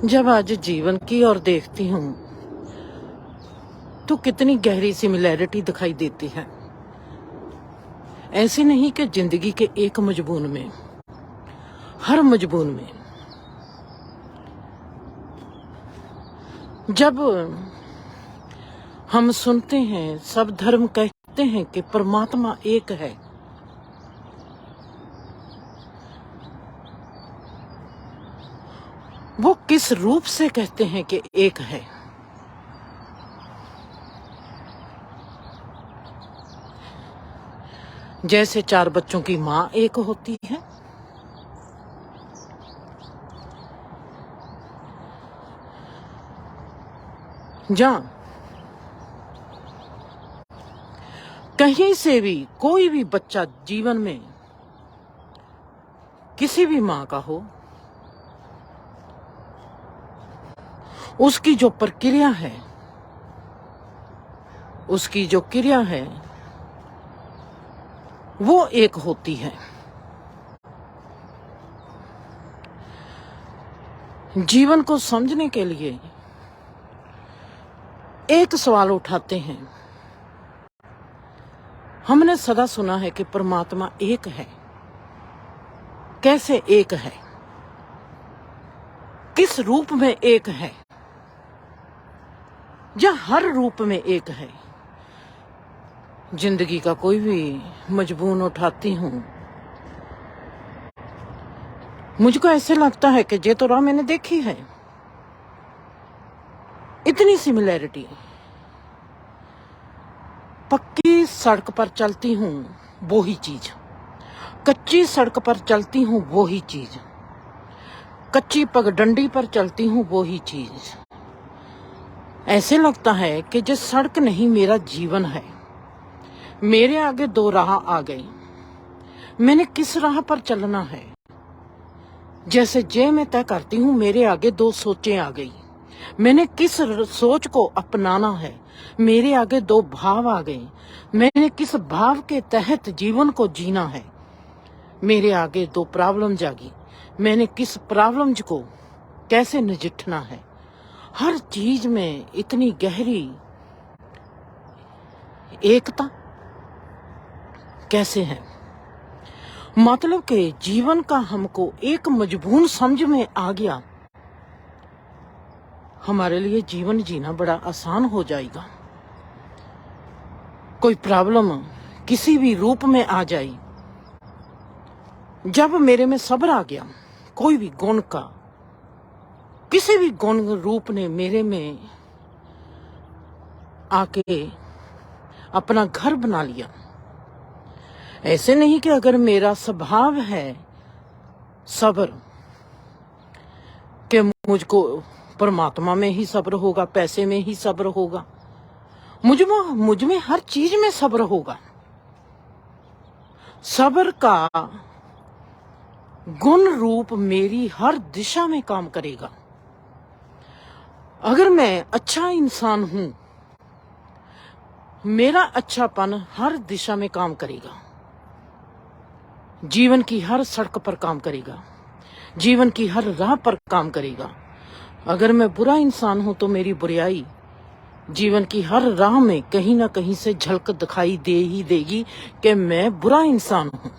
जब आज जीवन की ओर देखती हूँ तो कितनी गहरी सिमिलैरिटी दिखाई देती है। ऐसे नहीं कि जिंदगी के एक मजबून में, हर मजबून में जब हम सुनते हैं, सब धर्म कहते हैं कि परमात्मा एक है, वो किस रूप से कहते हैं कि एक है? जैसे चार बच्चों की माँ एक होती है, जहां कहीं से भी कोई भी बच्चा जीवन में किसी भी माँ का हो, उसकी जो प्रक्रिया है, उसकी जो क्रिया है, वो एक होती है। जीवन को समझने के लिए एक सवाल उठाते हैं। हमने सदा सुना है कि परमात्मा एक है। कैसे एक है? किस रूप में एक है? या हर रूप में एक है? जिंदगी का कोई भी मजबून उठाती हूं, मुझको ऐसे लगता है कि ये तो राह मैंने देखी है। इतनी सिमिलैरिटी। पक्की सड़क पर चलती हूं वो ही चीज, कच्ची सड़क पर चलती हूं वो ही चीज, कच्ची पगडंडी पर चलती हूं वो ही चीज। ऐसे लगता है कि जो सड़क नहीं मेरा जीवन है। मेरे आगे दो राह आ गई, मैंने किस राह पर चलना है? जैसे जे मैं तय करती हूँ, मेरे आगे दो सोचें आ गई, मैंने किस सोच को अपनाना है? मेरे आगे दो भाव आ गए, मैंने किस भाव के तहत जीवन को जीना है? मेरे आगे दो प्रॉब्लम जागी, मैंने किस प्रॉब्लम्स को कैसे नजिठना है? हर चीज में इतनी गहरी एकता कैसे है? मतलब कि जीवन का हमको एक मजबून समझ में आ गया, हमारे लिए जीवन जीना बड़ा आसान हो जाएगा। कोई प्रॉब्लम किसी भी रूप में आ जाए, जब मेरे में सब्र आ गया, कोई भी गुण का, किसी भी गुण रूप ने मेरे में आके अपना घर बना लिया। ऐसे नहीं कि अगर मेरा स्वभाव है सब्र, कि मुझको परमात्मा में ही सब्र होगा, पैसे में ही सब्र होगा, मुझ में हर चीज में सब्र होगा। सब्र का गुण रूप मेरी हर दिशा में काम करेगा। अगर मैं अच्छा इंसान हूं, मेरा अच्छापन हर दिशा में काम करेगा, जीवन की हर सड़क पर काम करेगा, जीवन की हर राह पर काम करेगा। अगर मैं बुरा इंसान हूं तो मेरी बुराई जीवन की हर राह में कहीं ना कहीं से झलक दिखाई दे ही देगी कि मैं बुरा इंसान हूं।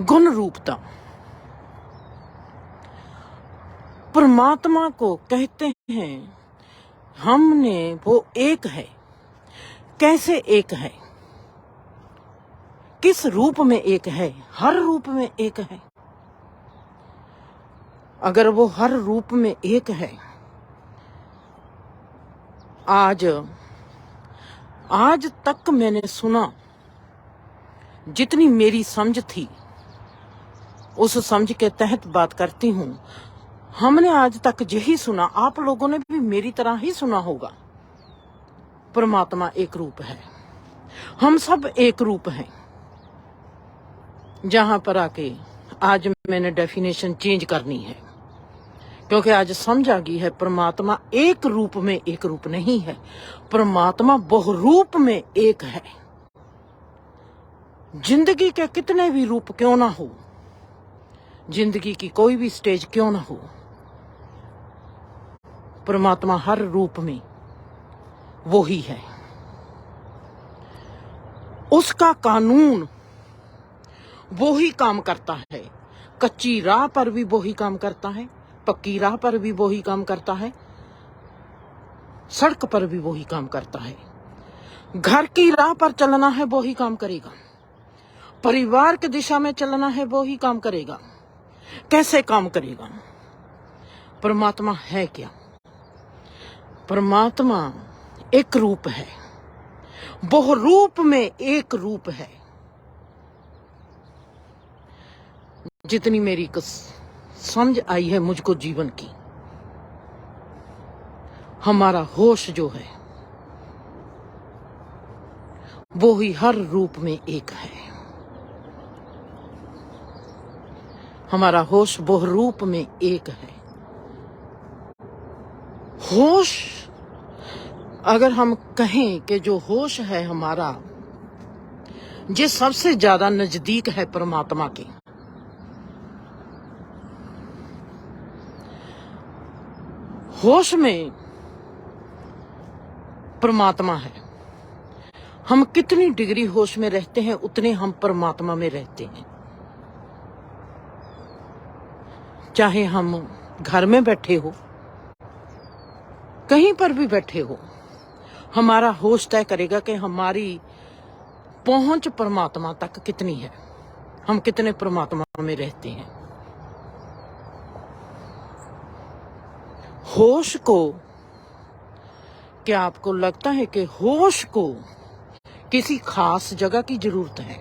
गुण रूपता परमात्मा को कहते हैं, हमने वो एक है। कैसे एक है? किस रूप में एक है? हर रूप में एक है। अगर वो हर रूप में एक है, आज तक मैंने सुना, जितनी मेरी समझ थी उस समझ के तहत बात करती हूं। हमने आज तक यही सुना, आप लोगों ने भी मेरी तरह ही सुना होगा, परमात्मा एक रूप है, हम सब एक रूप हैं। जहां पर आके आज मैंने डेफिनेशन चेंज करनी है, क्योंकि आज समझ आ गई है परमात्मा एक रूप में एक रूप नहीं है, परमात्मा बहुरूप में एक है। जिंदगी के कितने भी रूप क्यों ना हो, जिंदगी की कोई भी स्टेज क्यों ना हो, परमात्मा हर रूप में वो ही है। उसका कानून वो ही काम करता है। कच्ची राह पर भी वो ही काम करता है, पक्की राह पर भी वो ही काम करता है, सड़क पर भी वो ही काम करता है। घर की राह पर चलना है वो ही काम करेगा, परिवार की दिशा में चलना है वो ही काम करेगा। कैसे काम करेगा? परमात्मा है क्या? परमात्मा एक रूप है, बहुरूप में एक रूप है। जितनी मेरी समझ आई है मुझको जीवन की, हमारा होश जो है वो ही हर रूप में एक है। हमारा होश बहुरूप में एक है। होश, अगर हम कहें कि जो होश है हमारा, ये सबसे ज्यादा नजदीक है परमात्मा के। होश में परमात्मा है। हम कितनी डिग्री होश में रहते हैं उतने हम परमात्मा में रहते हैं। चाहे हम घर में बैठे हो, कहीं पर भी बैठे हो, हमारा होश तय करेगा कि हमारी पहुंच परमात्मा तक कितनी है, हम कितने परमात्मा में रहते हैं। होश को, क्या आपको लगता है कि होश को किसी खास जगह की जरूरत है?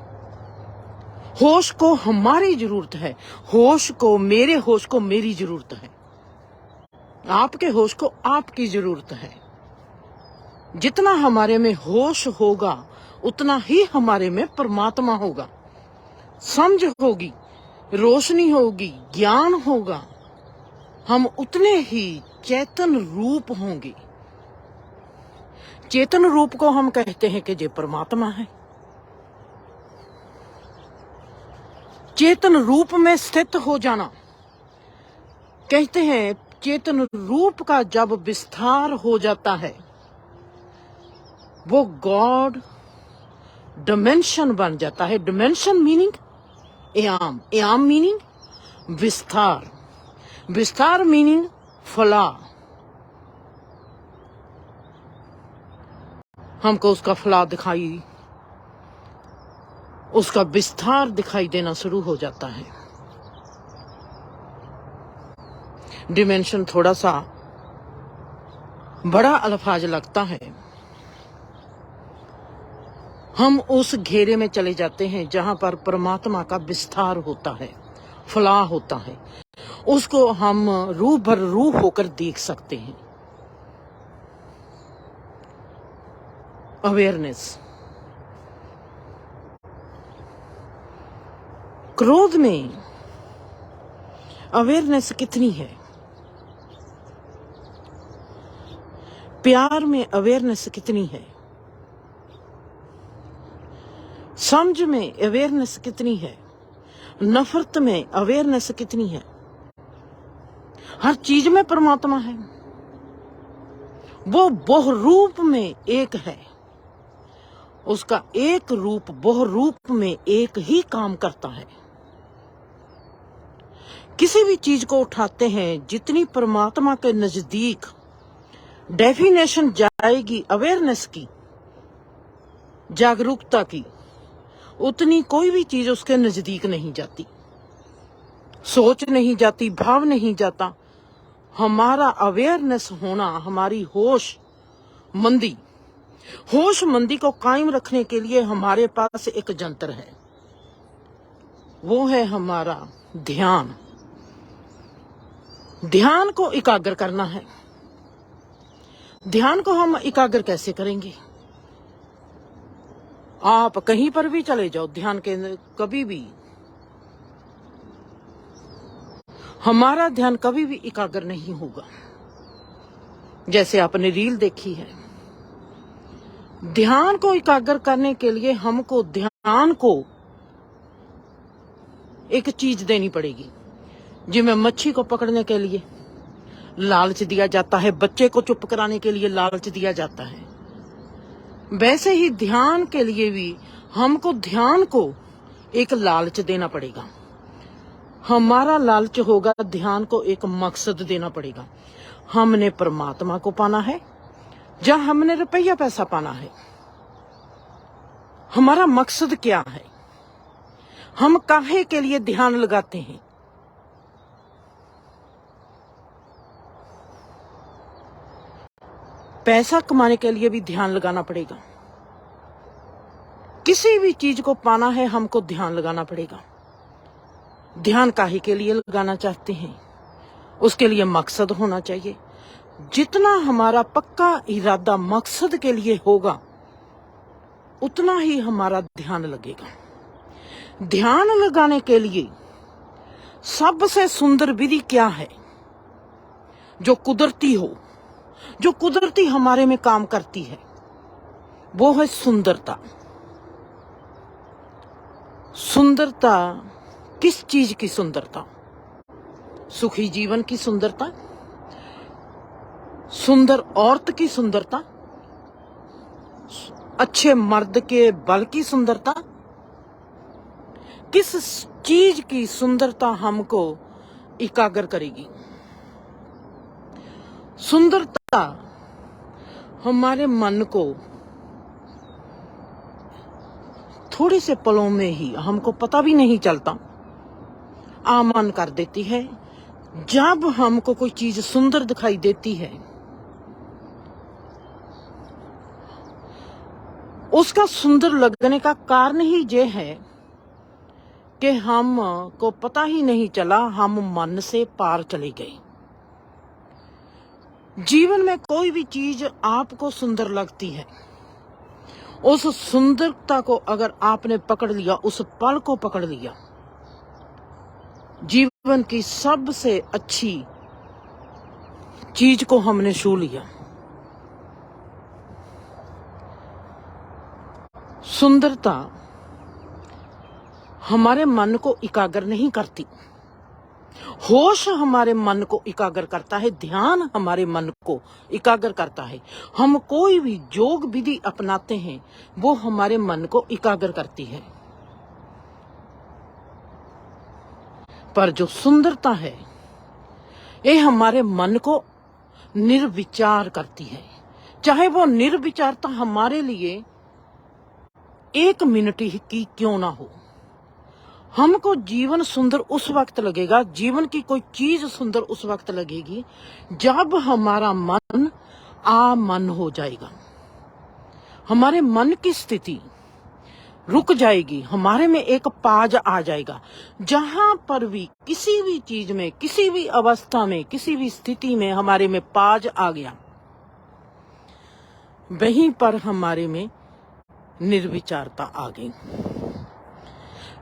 होश को हमारी जरूरत है। होश को, मेरे होश को मेरी जरूरत है। आपके होश को आपकी जरूरत है। जितना हमारे में होश होगा उतना ही हमारे में परमात्मा होगा, समझ होगी, रोशनी होगी, ज्ञान होगा। हम उतने ही चेतन रूप होंगे। चेतन रूप को हम कहते हैं कि ये परमात्मा है। चेतन रूप में स्थित हो जाना, कहते हैं चेतन रूप का जब विस्तार हो जाता है वो गॉड डिमेंशन बन जाता है। डिमेंशन मीनिंग एयाम, एयाम मीनिंग विस्तार, विस्तार मीनिंग फला। हमको उसका फला दिखाई, उसका विस्तार दिखाई देना शुरू हो जाता है। डिमेंशन थोड़ा सा बड़ा अल्फाज लगता है। हम उस घेरे में चले जाते हैं जहां पर परमात्मा का विस्तार होता है, फला होता है। उसको हम रूबरू होकर देख सकते हैं। अवेयरनेस। क्रोध में अवेयरनेस कितनी है? प्यार में अवेयरनेस कितनी है? समझ में अवेयरनेस कितनी है? नफरत में अवेयरनेस कितनी है? हर चीज में परमात्मा है। वो बहुरूप में एक है। उसका एक रूप बहुरूप में एक ही काम करता है। किसी भी चीज को उठाते हैं, जितनी परमात्मा के नजदीक डेफिनेशन जाएगी अवेयरनेस की, जागरूकता की, उतनी कोई भी चीज उसके नजदीक नहीं जाती, सोच नहीं जाती, भाव नहीं जाता। हमारा अवेयरनेस होना, हमारी होश मंदी, होश मंदी को कायम रखने के लिए हमारे पास एक जंतर है, वो है हमारा ध्यान। ध्यान को एकाग्र करना है। ध्यान को हम एकाग्र कैसे करेंगे? आप कहीं पर भी चले जाओ, ध्यान के कभी भी हमारा ध्यान कभी भी एकाग्र नहीं होगा। जैसे आपने रील देखी है, ध्यान को एकाग्र करने के लिए हमको ध्यान को एक चीज देनी पड़ेगी। जिसमें मच्छी को पकड़ने के लिए लालच दिया जाता है, बच्चे को चुप कराने के लिए लालच दिया जाता है, वैसे ही ध्यान के लिए भी हमको ध्यान को एक लालच देना पड़ेगा। हमारा लालच होगा, ध्यान को एक मकसद देना पड़ेगा। हमने परमात्मा को पाना है या हमने रुपया पैसा पाना है? हमारा मकसद क्या है? हम काहे के लिए ध्यान लगाते हैं? पैसा कमाने के लिए भी ध्यान लगाना पड़ेगा। किसी भी चीज को पाना है हमको ध्यान लगाना पड़ेगा। ध्यान काहे के लिए लगाना चाहते हैं? उसके लिए मकसद होना चाहिए। जितना हमारा पक्का इरादा मकसद के लिए होगा उतना ही हमारा ध्यान लगेगा। ध्यान लगाने के लिए सबसे सुंदर विधि क्या है? जो कुदरती हो, जो कुदरती हमारे में काम करती है, वो है सुंदरता। सुंदरता किस चीज की सुंदरता? सुखी जीवन की सुंदरता, सुंदर औरत की सुंदरता, अच्छे मर्द के बल की सुंदरता। किस चीज की सुंदरता हमको एकाग्र करेगी? सुंदरता हमारे मन को थोड़े से पलों में ही, हमको पता भी नहीं चलता, आमान कर देती है। जब हमको कोई चीज सुंदर दिखाई देती है, उसका सुंदर लगने का कारण ही ये है कि हमको पता ही नहीं चला, हम मन से पार चले गए। जीवन में कोई भी चीज आपको सुंदर लगती है, उस सुंदरता को अगर आपने पकड़ लिया, उस पल को पकड़ लिया, जीवन की सबसे अच्छी चीज को हमने छू लिया। सुंदरता हमारे मन को एकाग्र नहीं करती, होश हमारे मन को एकाग्र करता है, ध्यान हमारे मन को एकाग्र करता है। हम कोई भी योग विधि अपनाते हैं वो हमारे मन को एकाग्र करती है। पर जो सुंदरता है ये हमारे मन को निर्विचार करती है। चाहे वो निर्विचारता हमारे लिए 1 मिनट ही की क्यों ना हो, हमको जीवन सुंदर उस वक्त लगेगा, जीवन की कोई चीज सुंदर उस वक्त लगेगी जब हमारा मन आमन हो जाएगा। हमारे मन की स्थिति रुक जाएगी, हमारे में एक पाज आ जाएगा। जहां पर भी किसी भी चीज में, किसी भी अवस्था में, किसी भी स्थिति में हमारे में पाज आ गया, वहीं पर हमारे में निर्विचारता आ गई।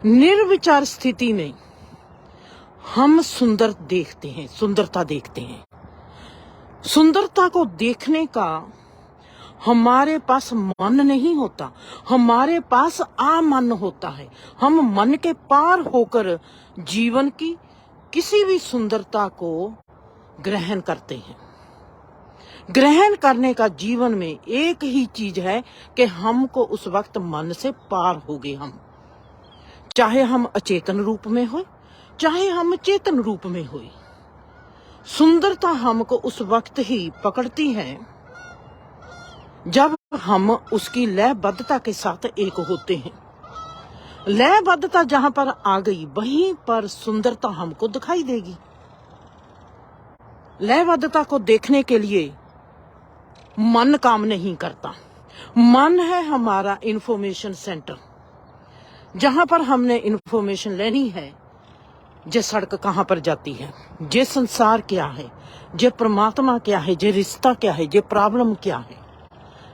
निर्विचार स्थिति में हम सुंदर देखते हैं, सुंदरता देखते हैं। सुंदरता को देखने का हमारे पास मन नहीं होता, हमारे पास आमन होता है। हम मन के पार होकर जीवन की किसी भी सुंदरता को ग्रहण करते हैं। ग्रहण करने का जीवन में एक ही चीज है कि हमको उस वक्त मन से पार हो गए हम, चाहे हम अचेतन रूप में हो, चाहे हम चेतन रूप में हो। सुंदरता हमको उस वक्त ही पकड़ती है जब हम उसकी लयबद्धता के साथ एक होते हैं। लयबद्धता जहां पर आ गई वहीं पर सुंदरता हमको दिखाई देगी। लयबद्धता को देखने के लिए मन काम नहीं करता। मन है हमारा इंफॉर्मेशन सेंटर, जहां पर हमने इंफॉर्मेशन लेनी है। जे सड़क कहां पर जाती है, जे संसार क्या है, जे परमात्मा क्या है, जे रिश्ता क्या है, जे प्रॉब्लम क्या है,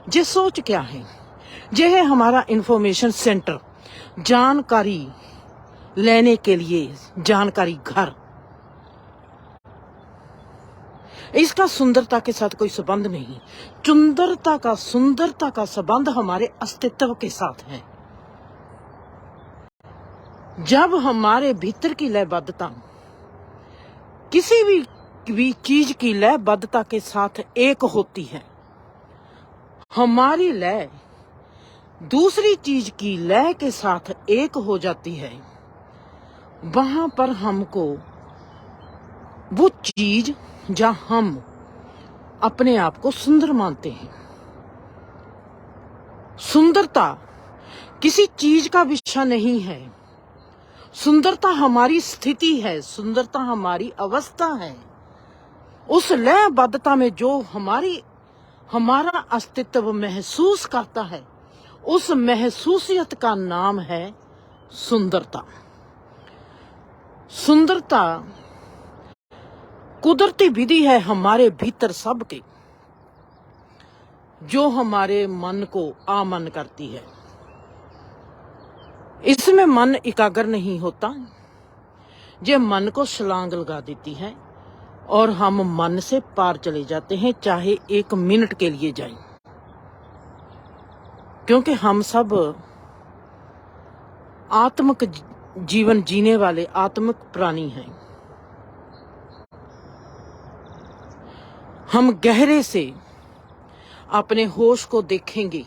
जे सोच क्या है, जे है हमारा इंफॉर्मेशन सेंटर। जानकारी लेने के लिए जानकारी घर, इसका सुंदरता के साथ कोई संबंध नहीं। सुंदरता का संबंध हमारे अस्तित्व के साथ है। जब हमारे भीतर की लयबद्धता किसी भी चीज की लयबद्धता के साथ एक होती है। हमारी लय दूसरी चीज की लय के साथ एक हो जाती है, वहां पर हमको वो चीज जहां हम अपने आप को सुंदर मानते हैं। सुंदरता किसी चीज का विषय नहीं है, सुंदरता हमारी स्थिति है, सुंदरता हमारी अवस्था है। उस लयबद्धता में जो हमारा अस्तित्व महसूस करता है, उस महसूसियत का नाम है सुंदरता। सुंदरता कुदरती विधि है हमारे भीतर सबके, जो हमारे मन को आमन करती है। इसमें मन एकाग्र नहीं होता, ये मन को छलांग लगा देती है और हम मन से पार चले जाते हैं, चाहे 1 मिनट के लिए जाएं, क्योंकि हम सब आत्मिक जीवन जीने वाले आत्मिक प्राणी हैं। हम गहरे से अपने होश को देखेंगे,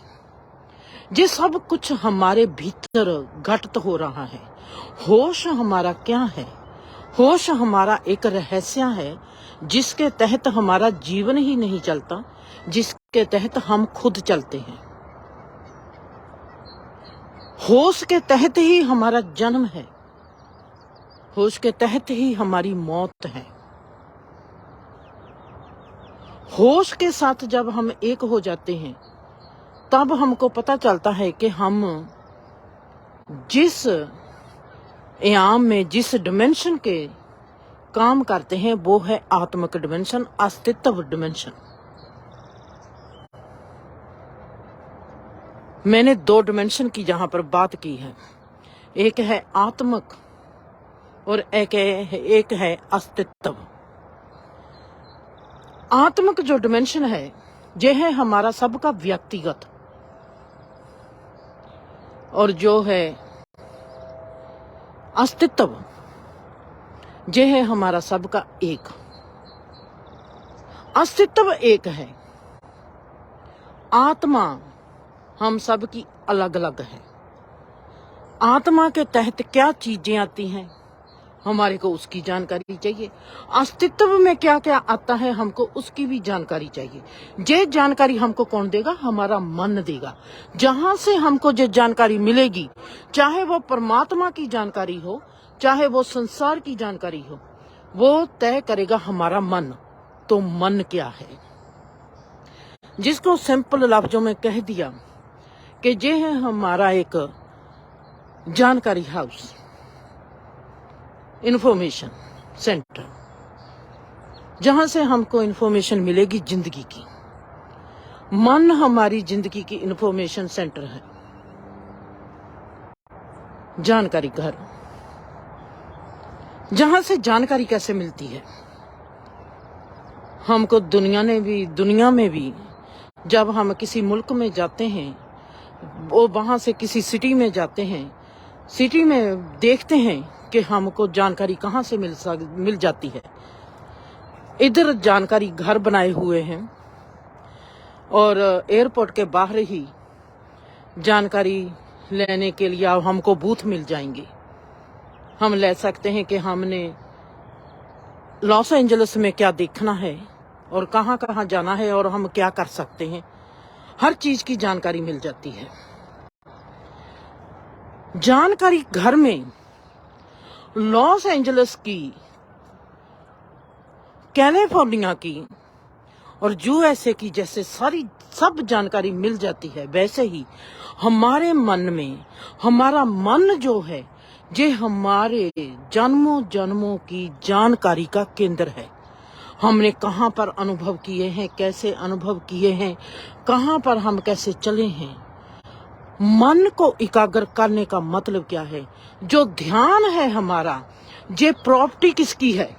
ये सब कुछ हमारे भीतर घटित हो रहा है। होश हमारा क्या है? होश हमारा एक रहस्य है, जिसके तहत हमारा जीवन ही नहीं चलता, जिसके तहत हम खुद चलते हैं। होश के तहत ही हमारा जन्म है, होश के तहत ही हमारी मौत है। होश के साथ जब हम एक हो जाते हैं, तब हमको पता चलता है कि हम जिस आयाम में, जिस डिमेंशन के काम करते हैं, वो है आत्मिक डिमेंशन, अस्तित्व डिमेंशन। मैंने 2 डिमेंशन की जहां पर बात की है, एक है आत्मिक और एक है अस्तित्व। आत्मिक जो डिमेंशन है, यह है हमारा सबका व्यक्तिगत, और जो है अस्तित्व, यह है हमारा सबका एक। अस्तित्व एक है, आत्मा हम सब की अलग अलग है। आत्मा के तहत क्या चीजें आती हैं, हमारे को उसकी जानकारी चाहिए। अस्तित्व में क्या क्या आता है, हमको उसकी भी जानकारी चाहिए। ये जानकारी हमको कौन देगा? हमारा मन देगा। जहां से हमको ये जानकारी मिलेगी, चाहे वो परमात्मा की जानकारी हो, चाहे वो संसार की जानकारी हो, वो तय करेगा हमारा मन। तो मन क्या है, जिसको सिंपल लफ्जों में कह दिया कि ये है हमारा एक जानकारी हाउस, इंफॉर्मेशन सेंटर, जहां से हमको इंफॉर्मेशन मिलेगी जिंदगी की। मन हमारी जिंदगी की इंफॉर्मेशन सेंटर है, जानकारी घर। जहां से जानकारी कैसे मिलती है, हमको दुनिया में भी जब हम किसी मुल्क में जाते हैं, वो वहां से किसी सिटी में जाते हैं, सिटी में देखते हैं कि हमको जानकारी कहाँ से मिल जाती है। इधर जानकारी घर बनाए हुए हैं और एयरपोर्ट के बाहर ही जानकारी लेने के लिए हमको बूथ मिल जाएंगे। हम ले सकते हैं कि हमने लॉस एंजलिस में क्या देखना है और कहाँ कहाँ जाना है और हम क्या कर सकते हैं। हर चीज की जानकारी मिल जाती है। जानकारी घर में लॉस एंजलिस की, कैलिफोर्निया की और यूएसए की जैसे सब जानकारी मिल जाती है, वैसे ही हमारे मन में, हमारा मन जो है, ये हमारे जन्मों जन्मों की जानकारी का केंद्र है। हमने कहाँ पर अनुभव किए हैं, कैसे अनुभव किए हैं, कहाँ पर हम कैसे चले हैं। मन को एकाग्र करने का मतलब क्या है? जो ध्यान है हमारा, ये प्रॉपर्टी किसकी है?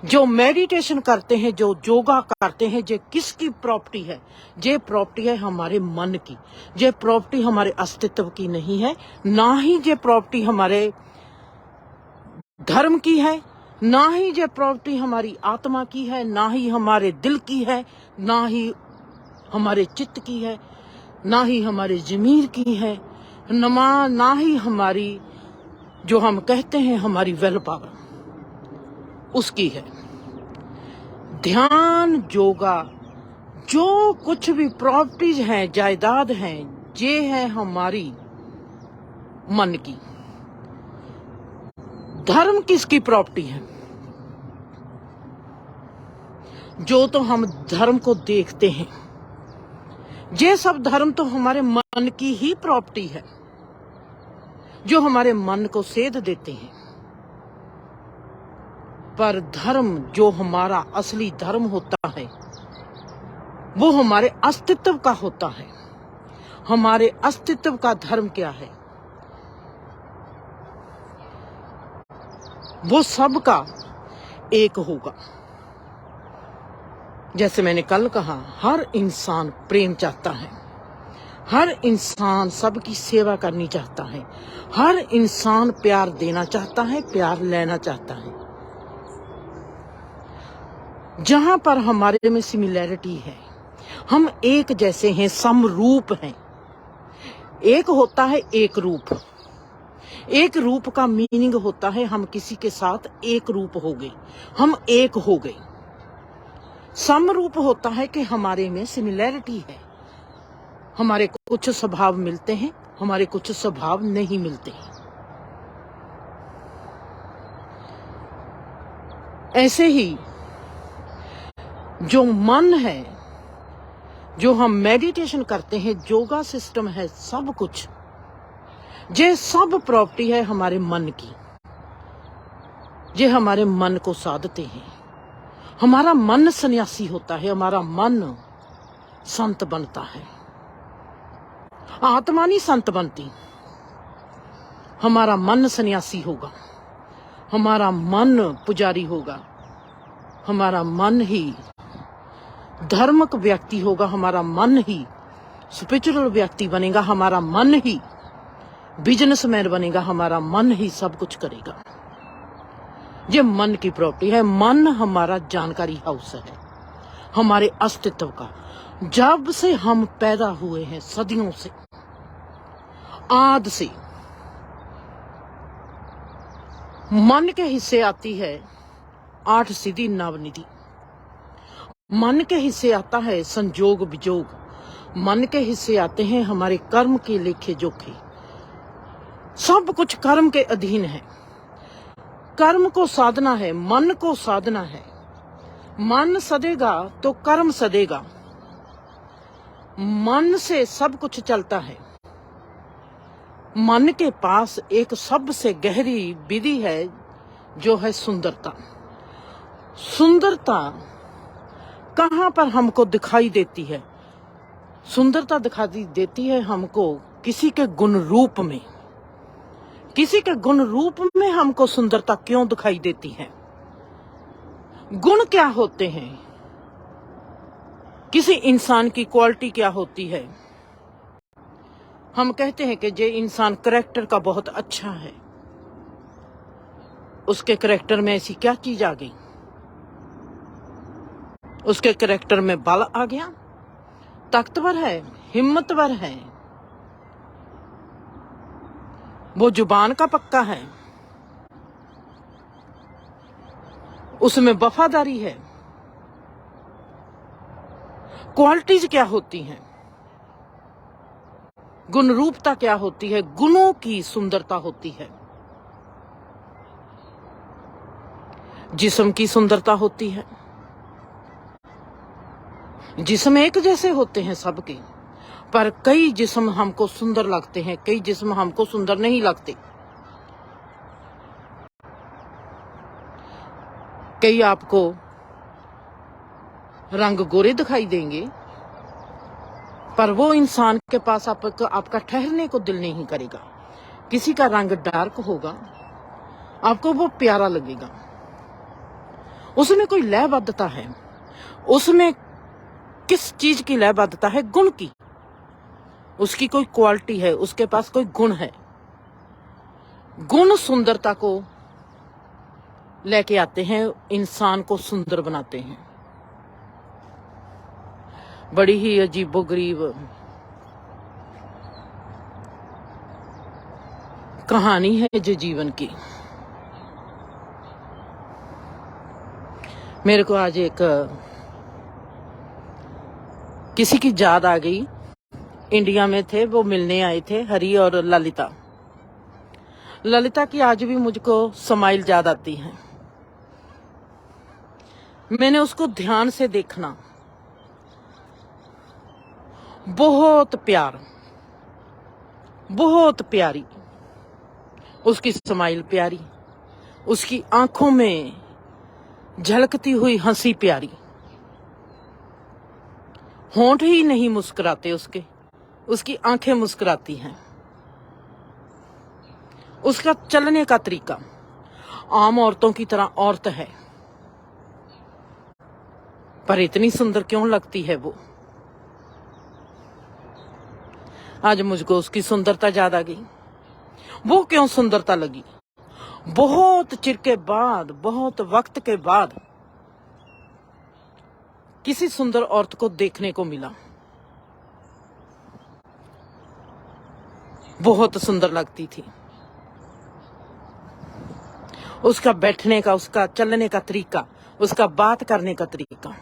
जो मेडिटेशन करते हैं, जो योगा करते हैं, ये किसकी प्रॉपर्टी है? ये प्रॉपर्टी है हमारे मन की। ये प्रॉपर्टी हमारे अस्तित्व की नहीं है, ना ही ये प्रॉपर्टी हमारे धर्म की है, ना ही ये प्रॉपर्टी हमारी आत्मा की है, ना ही हमारे दिल की है, ना ही हमारे चित्त की है, ना ही हमारे ज़मीर की है, ना ही हमारी जो हम कहते हैं हमारी वेल पावर उसकी है। ध्यान, योगा, जो कुछ भी प्रॉपर्टीज हैं, जायदाद हैं, ये है हमारी मन की। धर्म किसकी प्रॉपर्टी है? जो तो हम धर्म को देखते हैं, ये सब धर्म तो हमारे मन की ही प्रॉपर्टी है, जो हमारे मन को सेध देते हैं। पर धर्म, जो हमारा असली धर्म होता है, वो हमारे अस्तित्व का होता है। हमारे अस्तित्व का धर्म क्या है? वो सबका एक होगा। जैसे मैंने कल कहा, हर इंसान प्रेम चाहता है, हर इंसान सबकी सेवा करनी चाहता है, हर इंसान प्यार देना चाहता है, प्यार लेना चाहता है। जहां पर हमारे में सिमिलैरिटी है, हम एक जैसे हैं, समरूप हैं। एक होता है एक रूप। एक रूप का मीनिंग होता है हम किसी के साथ एक रूप हो गए, हम एक हो गए। समरूप होता है कि हमारे में सिमिलैरिटी है, हमारे कुछ स्वभाव मिलते हैं, हमारे कुछ स्वभाव नहीं मिलते हैं। ऐसे ही जो मन है, जो हम मेडिटेशन करते हैं, योगा सिस्टम है, सब कुछ, ये सब प्रॉपर्टी है हमारे मन की। ये हमारे मन को साधते हैं। हमारा मन सन्यासी होता है, हमारा मन संत बनता है। आत्मा नहीं संत बनती, हमारा मन सन्यासी होगा, हमारा मन पुजारी होगा, हमारा मन ही धार्मिक व्यक्ति होगा, हमारा मन ही स्पिरिचुअल व्यक्ति बनेगा, हमारा मन ही बिजनेसमैन बनेगा, हमारा मन ही सब कुछ करेगा। ये मन की प्रॉपर्टी है। मन हमारा जानकारी हाउस है, हमारे अस्तित्व का। जब से हम पैदा हुए हैं, सदियों से, आद से, मन के हिस्से आती है 8 सिद्धि नवनिधि। मन के हिस्से आता है संजोग विजोग। मन के हिस्से आते हैं हमारे कर्म के लेखे जोखे। सब कुछ कर्म के अधीन है। कर्म को साधना है, मन को साधना है। मन सदेगा तो कर्म सदेगा। मन से सब कुछ चलता है। मन के पास एक सबसे गहरी विधि है, जो है सुंदरता। सुंदरता कहां पर हमको दिखाई देती है? सुंदरता दिखाई देती है हमको किसी के गुण रूप में। किसी के गुण रूप में हमको सुंदरता क्यों दिखाई देती है? गुण क्या होते हैं? किसी इंसान की क्वालिटी क्या होती है? हम कहते हैं कि ये इंसान करैक्टर का बहुत अच्छा है। उसके करैक्टर में ऐसी क्या चीज आ गई? उसके करैक्टर में बल आ गया, ताकतवर है, हिम्मतवर है, वो जुबान का पक्का है, उसमें वफादारी है। क्वालिटीज क्या होती हैं? गुण रूपता क्या होती है? गुणों की सुंदरता होती है। जिस्म की सुंदरता होती है। जिस्म एक जैसे होते हैं सबके, पर कई जिस्म हमको सुंदर लगते हैं, कई जिस्म हमको सुंदर नहीं लगते। कई आपको रंग गोरे दिखाई देंगे, पर वो इंसान के पास आपका ठहरने को दिल नहीं करेगा। किसी का रंग डार्क होगा, आपको वो प्यारा लगेगा। उसमें कोई लयबद्धता है। उसमें किस चीज की लयबद्धता है? गुण की। उसकी कोई क्वालिटी है, उसके पास कोई गुण है। गुण सुंदरता को लेके आते हैं, इंसान को सुंदर बनाते हैं। बड़ी ही अजीबोगरीब कहानी है जो जीवन की। मेरे को आज एक किसी की याद आ गई। इंडिया में थे, वो मिलने आए थे, हरी और ललिता। ललिता की आज भी मुझको स्माइल याद आती है। मैंने उसको ध्यान से देखना, बहुत प्यार, बहुत प्यारी उसकी स्माइल प्यारी, उसकी आंखों में झलकती हुई हंसी प्यारी। होंठ ही नहीं मुस्कुराते उसके, उसकी आंखें मुस्कुराती हैं। उसका चलने का तरीका आम औरतों की तरह औरत है, पर इतनी सुंदर क्यों लगती है वो। आज मुझको उसकी सुंदरता याद आ गई। वो क्यों सुंदरता लगी? बहुत चिर के बाद, बहुत वक्त के बाद किसी सुंदर औरत को देखने को मिला। बहुत सुंदर लगती थी। उसका बैठने का, उसका चलने का तरीका, उसका बात करने का तरीका,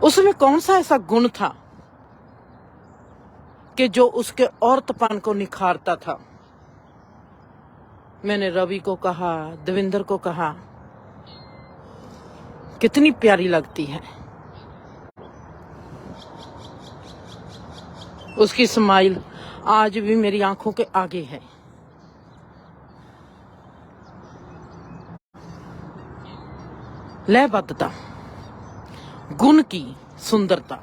उसमें कौन सा ऐसा गुण था कि जो उसके औरतपन को निखारता था। मैंने रवि को कहा, देवेंद्र को कहा, कितनी प्यारी लगती है उसकी स्माइल। आज भी मेरी आंखों के आगे है। लयबद्धता, गुण की सुंदरता,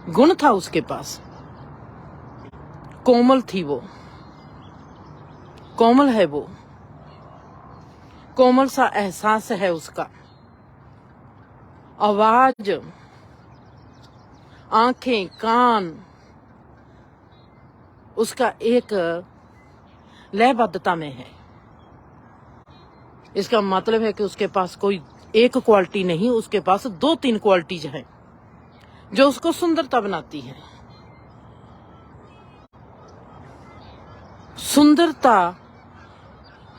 गुण था उसके पास। कोमल थी वो, कोमल है वो, कोमल सा एहसास है उसका। आवाज, आंखें, कान, उसका एक लयबद्धता में है। इसका मतलब है कि उसके पास कोई एक क्वालिटी नहीं, उसके पास 2-3 क्वालिटीज हैं जो उसको सुंदरता बनाती है। सुंदरता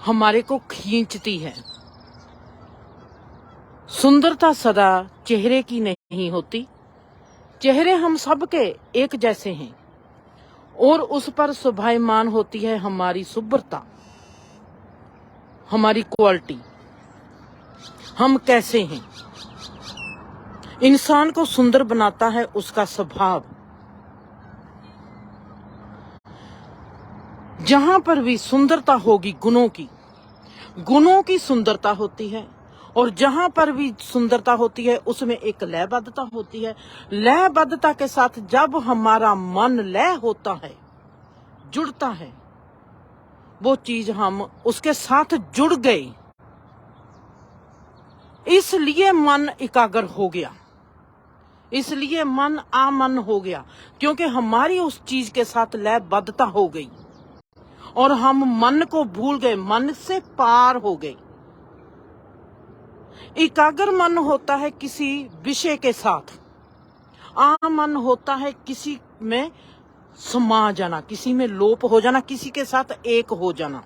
हमारे को खींचती है। सुंदरता सदा चेहरे की नहीं होती। चेहरे हम सबके एक जैसे हैं और उस पर शोभायमान होती है हमारी सुंदरता, हमारी क्वालिटी, हम कैसे हैं। इंसान को सुंदर बनाता है उसका स्वभाव। जहां पर भी सुंदरता होगी, गुणों की सुंदरता होती है। और जहां पर भी सुंदरता होती है उसमें एक लयबद्धता होती है। लयबद्धता के साथ जब हमारा मन लय होता है, जुड़ता है, वो चीज हम उसके साथ जुड़ गए, इसलिए मन एकाग्र हो गया, इसलिए मन आमन हो गया, क्योंकि हमारी उस चीज के साथ लयबद्धता हो गई और हम मन को भूल गए, मन से पार हो गए। एकाग्र मन होता है किसी विषय के साथ, आमन होता है किसी में समा जाना, किसी में लोप हो जाना, किसी के साथ एक हो जाना।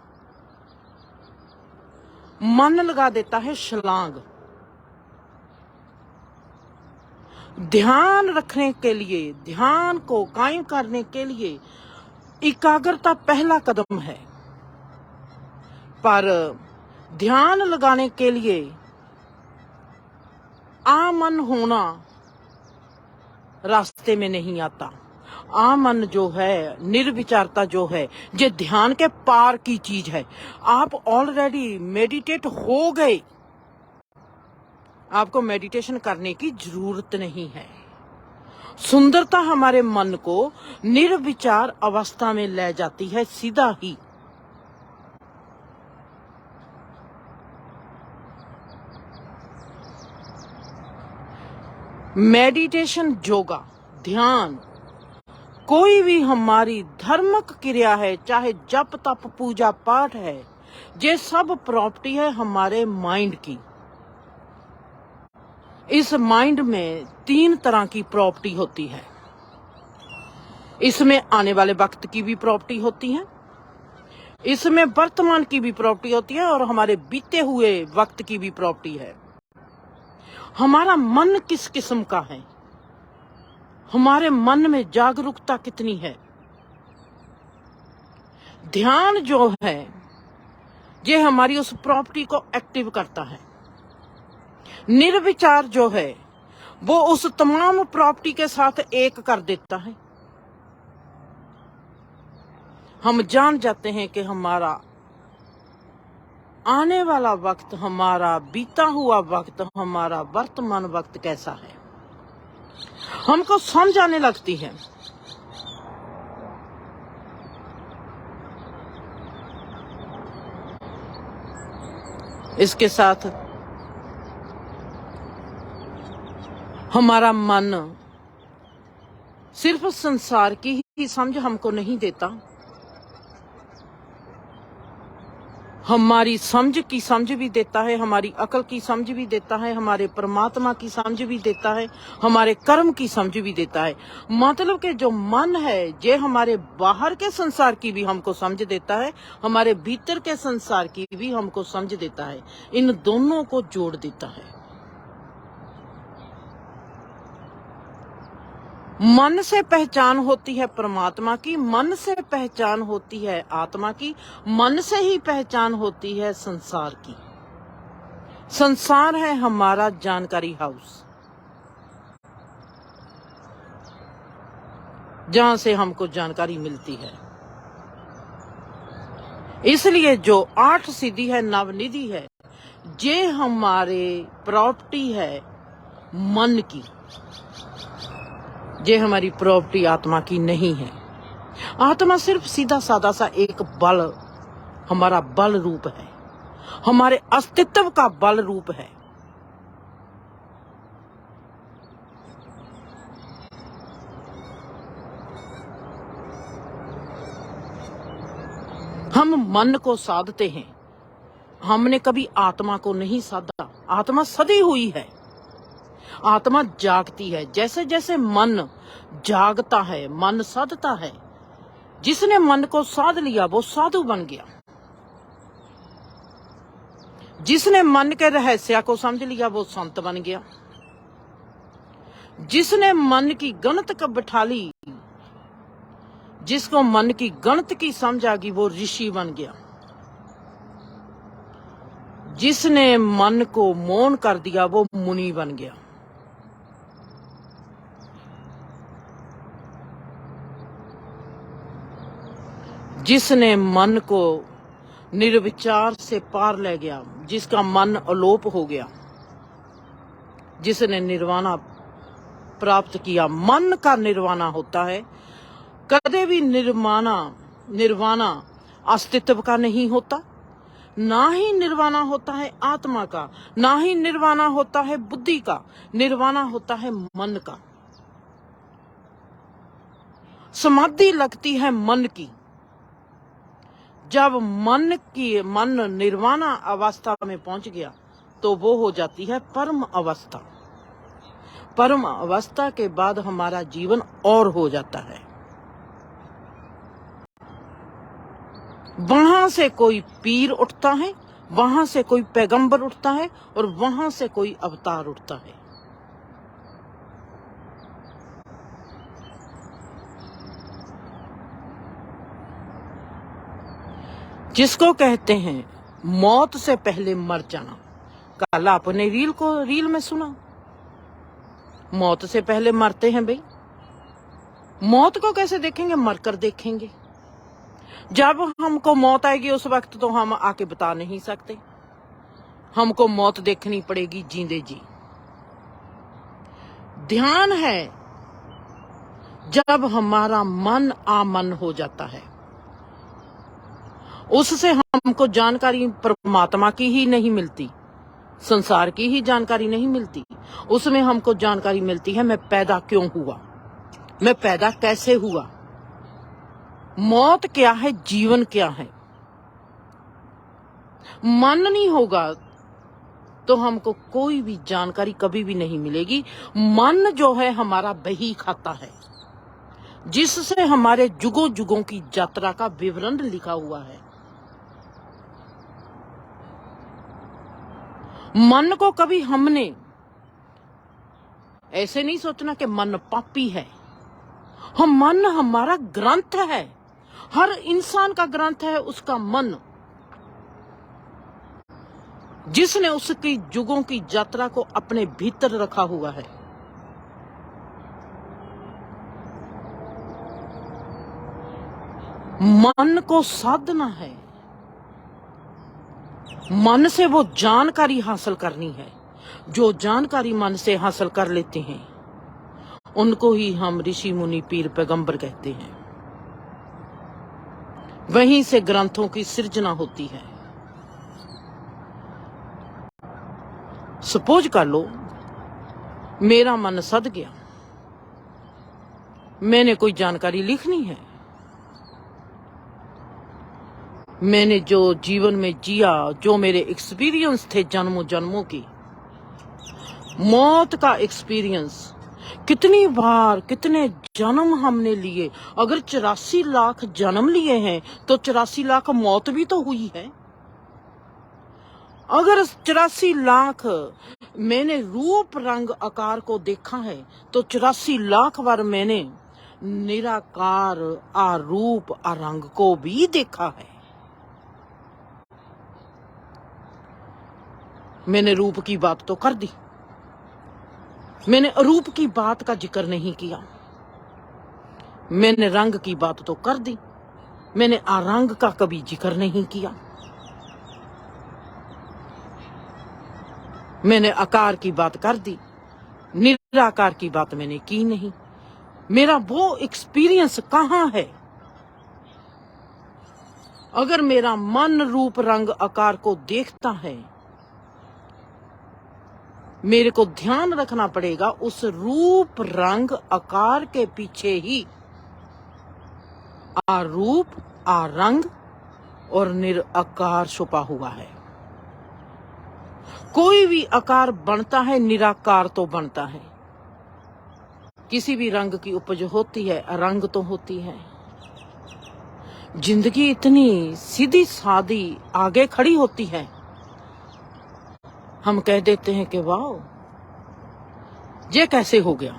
मन लगा देता है छलांग। ध्यान रखने के लिए, ध्यान को कायम करने के लिए एकाग्रता पहला कदम है, पर ध्यान लगाने के लिए आमन होना रास्ते में नहीं आता। आमन जो है, निर्विचारता जो है, ये ध्यान के पार की चीज है। आप ऑलरेडी मेडिटेट हो गए, आपको मेडिटेशन करने की जरूरत नहीं है। सुंदरता हमारे मन को निर्विचार अवस्था में ले जाती है सीधा ही। मेडिटेशन, योगा, ध्यान कोई भी हमारी धार्मिक क्रिया है, चाहे जप तप पूजा पाठ है, ये सब प्रॉपर्टी है हमारे माइंड की। इस माइंड में 3 तरह की प्रॉपर्टी होती है। इसमें आने वाले वक्त की भी प्रॉपर्टी होती है, इसमें वर्तमान की भी प्रॉपर्टी होती है और हमारे बीते हुए वक्त की भी प्रॉपर्टी है। हमारा मन किस किस्म का है, हमारे मन में जागरूकता कितनी है। ध्यान जो है ये हमारी उस प्रॉपर्टी को एक्टिव करता है। निर्विचार जो है वो उस तमाम प्रॉपर्टी के साथ एक कर देता है। हम जान जाते हैं कि हमारा आने वाला वक्त, हमारा बीता हुआ वक्त, हमारा वर्तमान वक्त कैसा है, हमको समझ आने लगती है। इसके साथ हमारा मन सिर्फ संसार की ही समझ हमको नहीं देता, हमारी समझ की समझ भी देता है, हमारी अकल की समझ भी देता है, हमारे परमात्मा की समझ भी देता है, हमारे कर्म की समझ भी देता है। मतलब कि जो मन है ये हमारे बाहर के संसार की भी हमको समझ देता है, हमारे भीतर के संसार की भी हमको समझ देता है। इन दोनों को जोड़ देता है। मन से पहचान होती है परमात्मा की, मन से पहचान होती है आत्मा की, मन से ही पहचान होती है संसार की। संसार है हमारा जानकारी हाउस, जहां से हमको जानकारी मिलती है। इसलिए जो 8 सिद्धि है, नवनिधि है, ये हमारे प्रॉपर्टी है मन की, ये हमारी प्रॉपर्टी आत्मा की नहीं है। आत्मा सिर्फ सीधा साधा सा एक बल, हमारा बल रूप है, हमारे अस्तित्व का बल रूप है। हम मन को साधते हैं, हमने कभी आत्मा को नहीं साधा। आत्मा सदी हुई है, आत्मा जागती है। जैसे जैसे मन जागता है, मन साधता है। जिसने मन को साध लिया वो साधु बन गया। जिसने मन के रहस्य को समझ लिया वो संत बन गया। जिसने मन की गणित को बिठा ली, जिसको मन की गणित की समझ आ गई वो ऋषि बन गया। जिसने मन को मौन कर दिया वो मुनि बन गया। जिसने मन को निर्विचार से पार ले गया, जिसका मन अलोप हो गया, जिसने निर्वाणा प्राप्त किया। मन का निर्वाणा होता है, कदे भी निर्वाणा अस्तित्व का नहीं होता। ना ही निर्वाणा होता है आत्मा का, ना ही निर्वाणा होता है बुद्धि का, निर्वाणा होता है मन का। समाधि लगती है मन की। जब मन निर्वाणा अवस्था में पहुंच गया तो वो हो जाती है परम अवस्था। परम अवस्था के बाद हमारा जीवन और हो जाता है। वहां से कोई पीर उठता है, वहां से कोई पैगंबर उठता है और वहां से कोई अवतार उठता है। जिसको कहते हैं मौत से पहले मर जाना। कल आपने रील में सुना, मौत से पहले मरते हैं भाई। मौत को कैसे देखेंगे? मरकर देखेंगे। जब हमको मौत आएगी उस वक्त तो हम आके बता नहीं सकते। हमको मौत देखनी पड़ेगी जींदे जी। ध्यान है जब हमारा मन आमन हो जाता है, उससे हमको जानकारी परमात्मा की ही नहीं मिलती, संसार की ही जानकारी नहीं मिलती। उसमें हमको जानकारी मिलती है मैं पैदा क्यों हुआ, मैं पैदा कैसे हुआ, मौत क्या है, जीवन क्या है। मन नहीं होगा तो हमको कोई भी जानकारी कभी भी नहीं मिलेगी। मन जो है हमारा बही खाता है, जिससे हमारे जुगों जुगों की यात्रा का विवरण लिखा हुआ है। मन को कभी हमने ऐसे नहीं सोचना कि मन पापी है। हम मन हमारा ग्रंथ है, हर इंसान का ग्रंथ है उसका मन, जिसने उसकी जुगों की यात्रा को अपने भीतर रखा हुआ है। मन को साधना है, मन से वो जानकारी हासिल करनी है। जो जानकारी मन से हासिल कर लेते हैं उनको ही हम ऋषि मुनि पीर पैगंबर कहते हैं। वहीं से ग्रंथों की सृजना होती है। सपोज कर लो मेरा मन सद गया, मैंने कोई जानकारी लिखनी है, मैंने जो जीवन में जिया, जो मेरे एक्सपीरियंस थे जन्मों जन्मों की, मौत का एक्सपीरियंस, कितनी बार कितने जन्म हमने लिए। अगर 84 लाख जन्म लिए हैं तो 84 लाख मौत भी तो हुई है। अगर 84 लाख मैंने रूप रंग आकार को देखा है तो 84 लाख बार मैंने निराकार आरूप रंग को भी देखा है। मैंने रूप की बात तो कर दी, मैंने अरूप की बात का जिक्र नहीं किया। मैंने रंग की बात तो कर दी, मैंने आरंग का कभी जिक्र नहीं किया। मैंने आकार की बात कर दी, निराकार की बात मैंने की नहीं। मेरा वो एक्सपीरियंस कहां है? अगर मेरा मन रूप रंग आकार को देखता है, मेरे को ध्यान रखना पड़ेगा उस रूप रंग आकार के पीछे ही आरूप आरंग और निराकार छुपा हुआ है। कोई भी आकार बनता है निराकार तो बनता है। किसी भी रंग की उपज होती है, रंग तो होती है। जिंदगी इतनी सीधी सादी आगे खड़ी होती है, हम कह देते हैं कि वाह ये कैसे हो गया।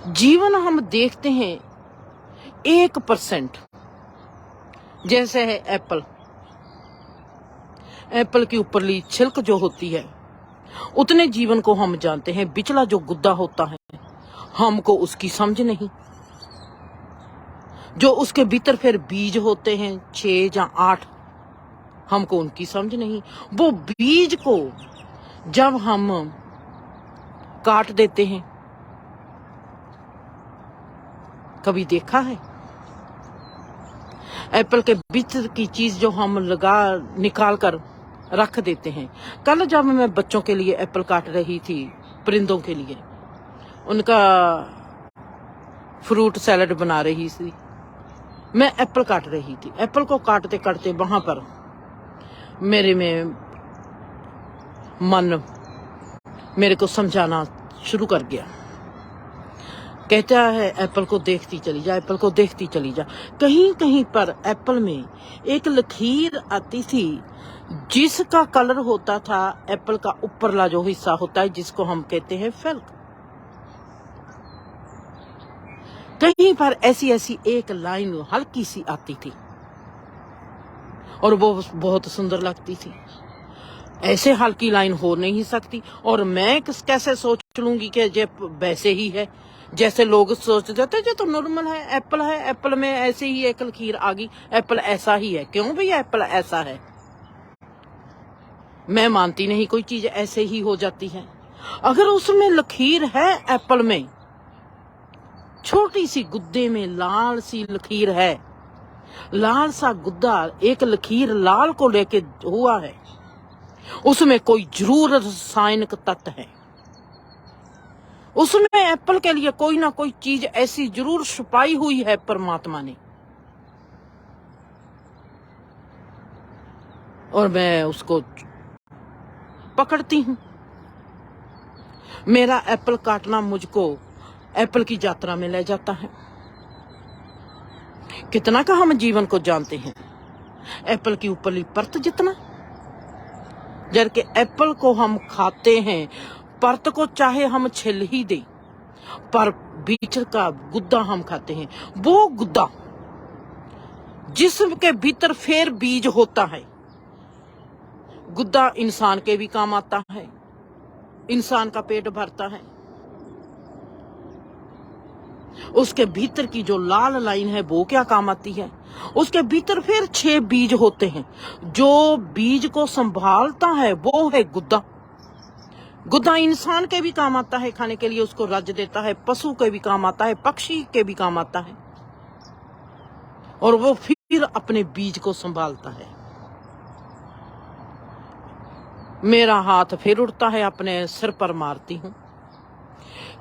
जीवन हम देखते हैं 1%, जैसे है एप्पल। एप्पल की ऊपरली छिलक जो होती है, उतने जीवन को हम जानते हैं। बिचला जो गुद्दा होता है हमको उसकी समझ नहीं। जो उसके भीतर फिर बीज होते हैं 6 या 8, हमको उनकी समझ नहीं। वो बीज को जब हम काट देते हैं, कभी देखा है? एप्पल के भीतर की चीज जो हम निकाल कर रख देते हैं। कल जब मैं बच्चों के लिए एप्पल काट रही थी, परिंदों के लिए उनका फ्रूट सैलेड बना रही थी, मैं एप्पल काट रही थी। एप्पल को काटते काटते वहां पर मेरे में मन मेरे को समझाना शुरू कर गया। कहता है एप्पल को देखती चली जा, एप्पल को देखती चली जा। कहीं कहीं पर एप्पल में एक लकीर आती थी जिसका कलर होता था एप्पल का ऊपरला जो हिस्सा होता है, जिसको हम कहते हैं फेल्क। कहीं पर ऐसी ऐसी एक लाइन हल्की सी आती थी और वो बहुत सुंदर लगती थी। ऐसे हल्की लाइन हो नहीं सकती, और मैं कैसे सोच लूंगी कि ये वैसे ही है जैसे लोग सोच देते जो तो नॉर्मल है, एप्पल में ऐसे ही एक लकीर आ गई, एप्पल ऐसा ही है। क्यों भैया एप्पल ऐसा है? मैं मानती नहीं कोई चीज ऐसे ही हो जाती है। अगर उसमें लकीर है, एप्पल में छोटी सी गुद्दे में लाल सी लकीर है, लाल सा गुद्दा एक लकीर लाल को लेके हुआ है, उसमें कोई जरूर रासायनिक तत्व है। उसमें एप्पल के लिए कोई ना कोई चीज ऐसी जरूर छुपाई हुई है परमात्मा ने, और मैं उसको पकड़ती हूं। मेरा एप्पल काटना मुझको एप्पल की यात्रा में ले जाता है। कितना का हम जीवन को जानते हैं, एप्पल की ऊपरली परत जितना। जबकि एप्पल को हम खाते हैं, परत को चाहे हम छिल ही दें, पर बीच का गुद्दा हम खाते हैं। वो गुद्दा जिसके भीतर फिर बीज होता है, गुद्दा इंसान के भी काम आता है, इंसान का पेट भरता है। उसके भीतर की जो लाल लाइन है वो क्या काम आती है? उसके भीतर फिर 6 बीज होते हैं। जो बीज को संभालता है वो है गुद्दा। गुद्दा इंसान के भी काम आता है, खाने के लिए उसको रज देता है, पशु के भी काम आता है, पक्षी के भी काम आता है, और वो फिर अपने बीज को संभालता है। मेरा हाथ फिर उड़ता है, अपने सिर पर मारती हूं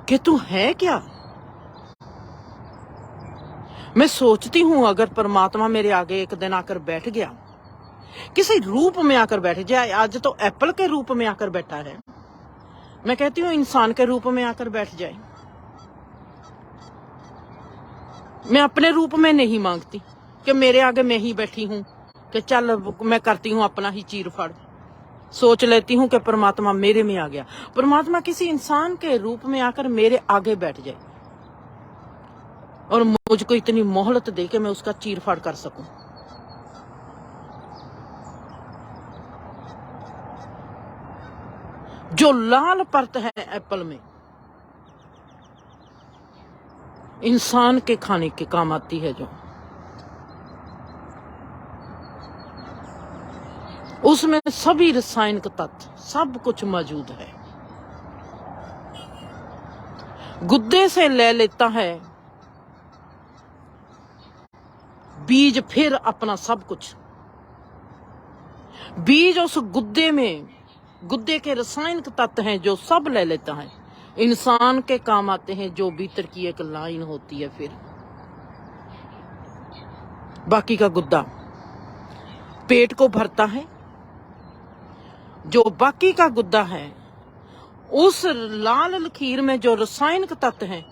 कि तू है क्या? मैं सोचती हूं अगर परमात्मा मेरे आगे एक दिन आकर बैठ गया, किसी रूप में आकर बैठ जाए, आज तो एप्पल के रूप में आकर बैठा है, मैं कहती हूं इंसान के रूप में आकर बैठ जाए। मैं अपने रूप में नहीं मांगती कि मेरे आगे मैं ही बैठी हूं कि चल मैं करती हूं अपना ही चीर फाड़। सोच लेती हूं कि परमात्मा मेरे में आ गया। परमात्मा किसी इंसान के रूप में आकर मेरे आगे बैठ जाए और मुझको इतनी मोहलत दे के मैं उसका चीर फाड़ कर सकूं। जो लाल परत है एप्पल में, इंसान के खाने के काम आती है, जो उसमें सभी रासायनिक तत्व सब कुछ मौजूद है। गुद्दे से ले लेता है बीज, फिर अपना सब कुछ बीज उस गुद्दे में, गुद्दे के रासायनिक तत्व हैं जो सब ले लेता है। इंसान के काम आते हैं जो भीतर की एक लाइन होती है, फिर बाकी का गुद्दा पेट को भरता है। जो बाकी का गुद्दा है उस लाल लकीर में जो रासायनिक तत्व हैं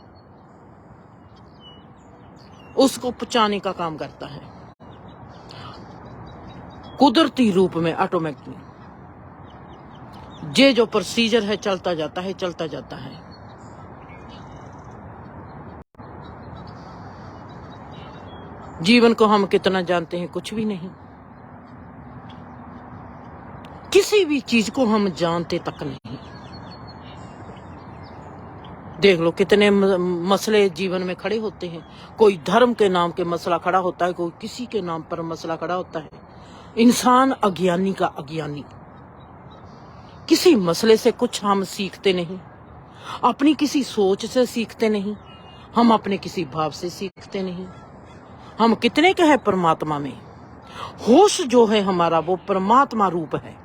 उसको पचाने का काम करता है, कुदरती रूप में ऑटोमेटिकली। ये जो प्रोसीजर है चलता जाता है, चलता जाता है। जीवन को हम कितना जानते हैं? कुछ भी नहीं। किसी भी चीज को हम जानते तक नहीं। देख लो कितने मसले जीवन में खड़े होते हैं। कोई धर्म के नाम के मसला खड़ा होता है, कोई किसी के नाम पर मसला खड़ा होता है। इंसान अज्ञानी का अज्ञानी, किसी मसले से कुछ हम सीखते नहीं, अपनी किसी सोच से सीखते नहीं, हम अपने किसी भाव से सीखते नहीं। हम कितने के हैं परमात्मा में। होश जो है हमारा वो परमात्मा रूप है,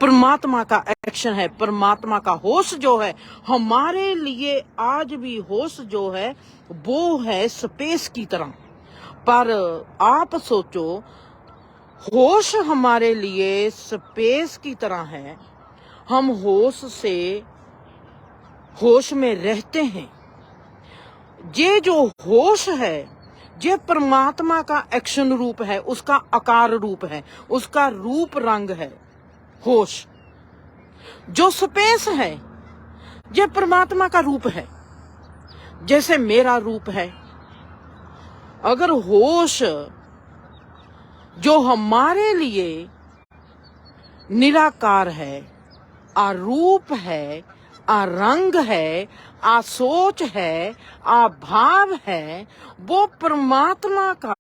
परमात्मा का एक्शन है, परमात्मा का होश जो है हमारे लिए आज भी होश जो है वो है स्पेस की तरह। पर आप सोचो, होश हमारे लिए स्पेस की तरह है, हम होश से होश में रहते हैं। ये जो होश है ये परमात्मा का एक्शन रूप है, उसका आकार रूप है, उसका रूप रंग है। होश जो स्पेस है ये परमात्मा का रूप है, जैसे मेरा रूप है। अगर होश जो हमारे लिए निराकार है, अरूप है, रंग है, सोच है, भाव है, वो परमात्मा का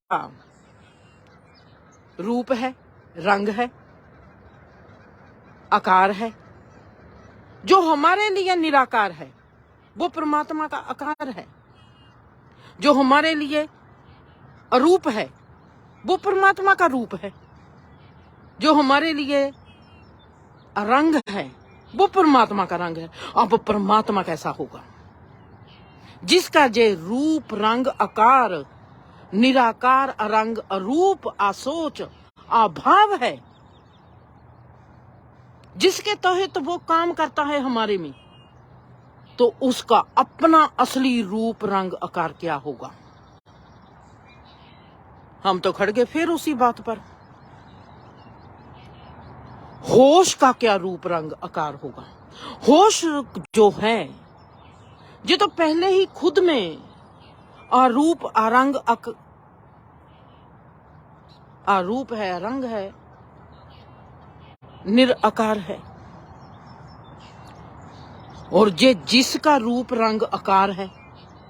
रूप है, रंग है, आकार है। जो हमारे लिए निराकार है वो परमात्मा का आकार है। जो हमारे लिए अरूप है वो परमात्मा का रूप है। जो हमारे लिए रंग है, वो परमात्मा का रंग है। अब परमात्मा कैसा होगा? जिसका जे रूप रंग आकार निराकार अरंग अरूप आसोच अभाव है, जिसके तहत वो काम करता है हमारे में, तो उसका अपना असली रूप रंग आकार क्या होगा? हम तो खड़ गए फिर उसी बात पर। होश का क्या रूप रंग आकार होगा? होश जो है ये तो पहले ही खुद में अरूप अरंग अरूप है, रंग है, निराकार है। और ये जिसका रूप रंग आकार है,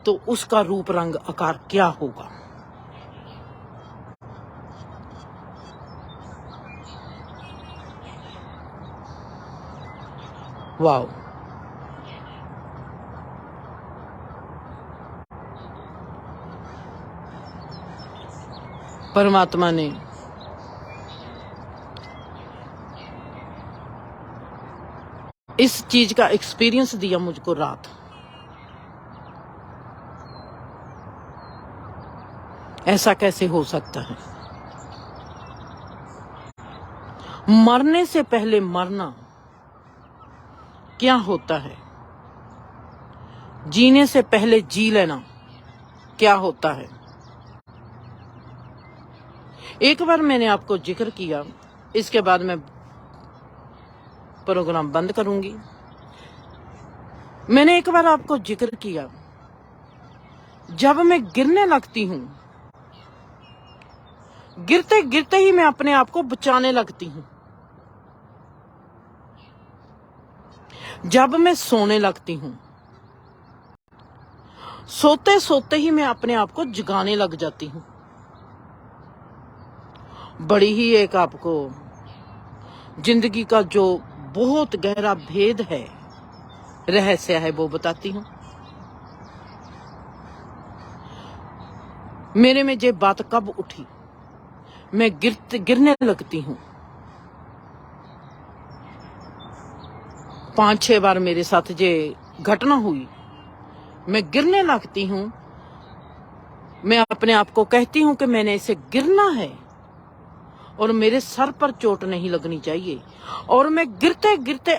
तो उसका रूप रंग आकार क्या होगा? वाओ! परमात्मा ने इस चीज का एक्सपीरियंस दिया मुझको रात। ऐसा कैसे हो सकता है? मरने से पहले मरना क्या होता है? जीने से पहले जी लेना क्या होता है? एक बार मैंने आपको जिक्र किया, इसके बाद मैं प्रोग्राम बंद करूंगी। मैंने एक बार आपको जिक्र किया, जब मैं गिरने लगती हूं, गिरते गिरते ही मैं अपने आप को बचाने लगती हूं। जब मैं सोने लगती हूं, सोते सोते ही मैं अपने आप को जगाने लग जाती हूं। बड़ी ही एक आपको जिंदगी का जो बहुत गहरा भेद है, रहस्य है, वो बताती हूं। मेरे में ये बात कब उठी? मैं गिरने लगती हूं। 5-6 बार मेरे साथ ये घटना हुई। मैं गिरने लगती हूं, मैं अपने आप को कहती हूं कि मैंने इसे गिरना है और मेरे सर पर चोट नहीं लगनी चाहिए। और मैं गिरते गिरते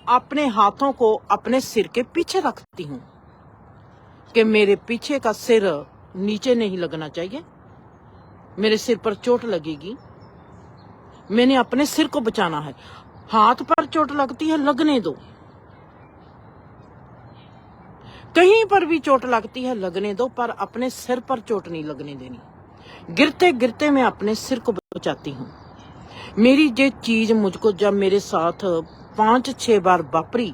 अपने हाथों को अपने सिर के पीछे रखती हूं कि मेरे पीछे का सिर नीचे नहीं लगना चाहिए, मेरे सिर पर चोट लगेगी। मैंने अपने सिर को बचाना है। हाथ पर चोट लगती है, लगने दो। कहीं पर भी चोट लगती है, लगने दो, पर अपने सिर पर चोट नहीं लगने देनी। गिरते गिरते मैं अपने सिर को बचाती हूँ। मेरी ये चीज मुझको जब मेरे साथ 5-6 बार वापरी,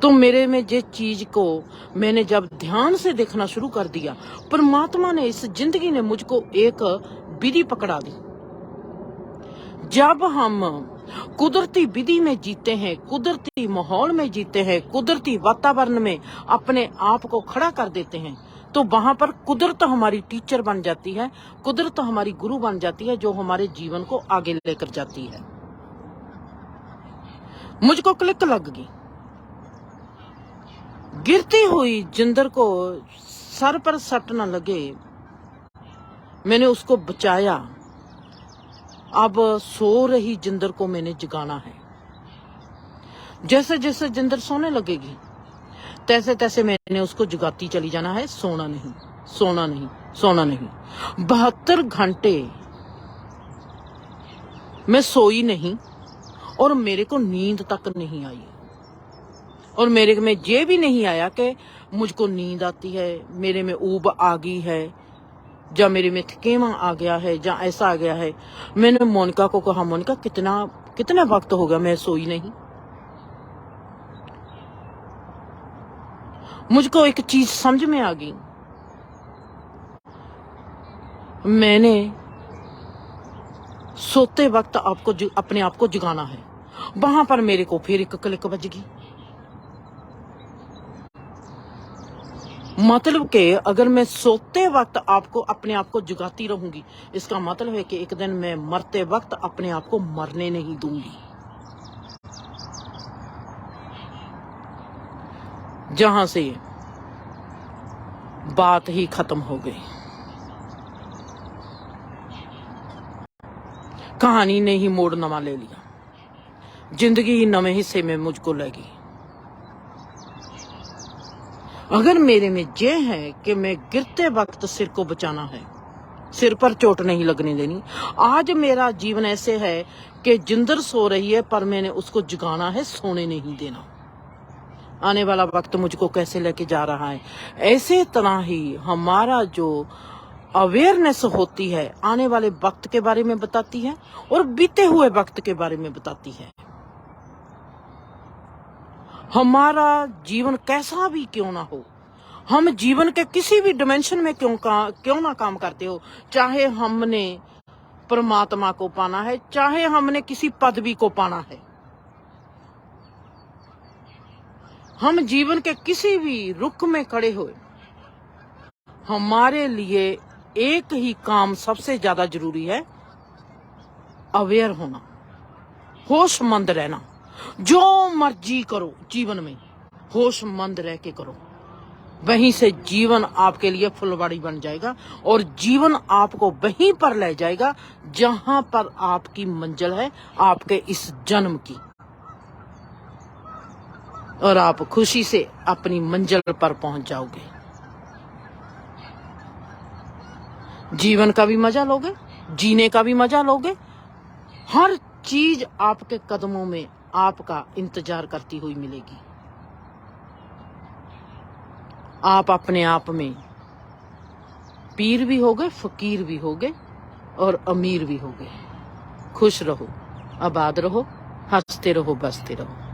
तो मेरे में ये चीज को मैंने जब ध्यान से देखना शुरू कर दिया, परमात्मा ने, इस जिंदगी ने मुझको एक विधि पकड़ा दी। जब हम कुदरती विधि में जीते हैं, कुदरती माहौल में जीते हैं, कुदरती वातावरण में अपने आप को खड़ा कर देते हैं, तो वहां पर कुदरत हमारी टीचर बन जाती है, कुदरत हमारी गुरु बन जाती है, जो हमारे जीवन को आगे लेकर जाती है। मुझको क्लिक लग गई। गिरती हुई जिंदर को सर पर सट न लगे, मैंने उसको बचाया। अब सो रही जिंदर को मैंने जगाना है। जैसे जैसे जिंदर सोने लगेगी, तैसे तैसे मैंने उसको जगाती चली जाना है। सोना नहीं, सोना नहीं, सोना नहीं। 72 घंटे मैं सोई नहीं और मेरे को नींद तक नहीं आई। और मेरे में ये भी नहीं आया कि मुझको नींद आती है, मेरे में ऊब आ गई है, या मेरे में थकेवा आ गया है, या ऐसा आ गया है। मैंने मोनिका को कहा, मोनिका कितना वक्त हो गया मैं सोई नहीं। मुझको एक चीज समझ में आ गई, मैंने सोते वक्त आपको अपने आप को जगाना है। वहां पर मेरे को फिर एक क्लिक बज गई। मतलब कि अगर मैं सोते वक्त आपको अपने आप को जगाती रहूंगी, इसका मतलब है कि एक दिन मैं मरते वक्त अपने आप को मरने नहीं दूंगी। जहां से बात ही खत्म हो गई। कहानी ने ही मोड़ नवा ले लिया, जिंदगी ही नवे हिस्से में मुझको लगी। अगर मेरे में ये है कि मैं गिरते वक्त सिर को बचाना है, सिर पर चोट नहीं लगने देनी। आज मेरा जीवन ऐसे है कि जिंदर सो रही है पर मैंने उसको जगाना है, सोने नहीं देना। आने वाला वक्त मुझको कैसे लेके जा रहा है, ऐसे तरह ही हमारा जो अवेयरनेस होती है आने वाले वक्त के बारे में बताती है और बीते हुए वक्त के बारे में बताती है। हमारा जीवन कैसा भी क्यों ना हो, हम जीवन के किसी भी डिमेंशन में क्यों ना काम करते हो, चाहे हमने परमात्मा को पाना है, चाहे हमने किसी पदवी को पाना है, हम जीवन के किसी भी रुख में खड़े हुए, हमारे लिए एक ही काम सबसे ज्यादा जरूरी है, अवेयर होना, होशमंद रहना। जो मर्जी करो जीवन में होशमंद रह के करो, वहीं से जीवन आपके लिए फुलवाड़ी बन जाएगा और जीवन आपको वहीं पर ले जाएगा जहां पर आपकी मंजिल है, आपके इस जन्म की, और आप खुशी से अपनी मंजिल पर पहुंच जाओगे। जीवन का भी मजा लोगे, जीने का भी मजा लोगे। हर चीज आपके कदमों में आपका इंतजार करती हुई मिलेगी। आप अपने आप में पीर भी होगे, फकीर भी होगे और अमीर भी होगे। खुश रहो, आबाद रहो, हंसते रहो, बसते रहो।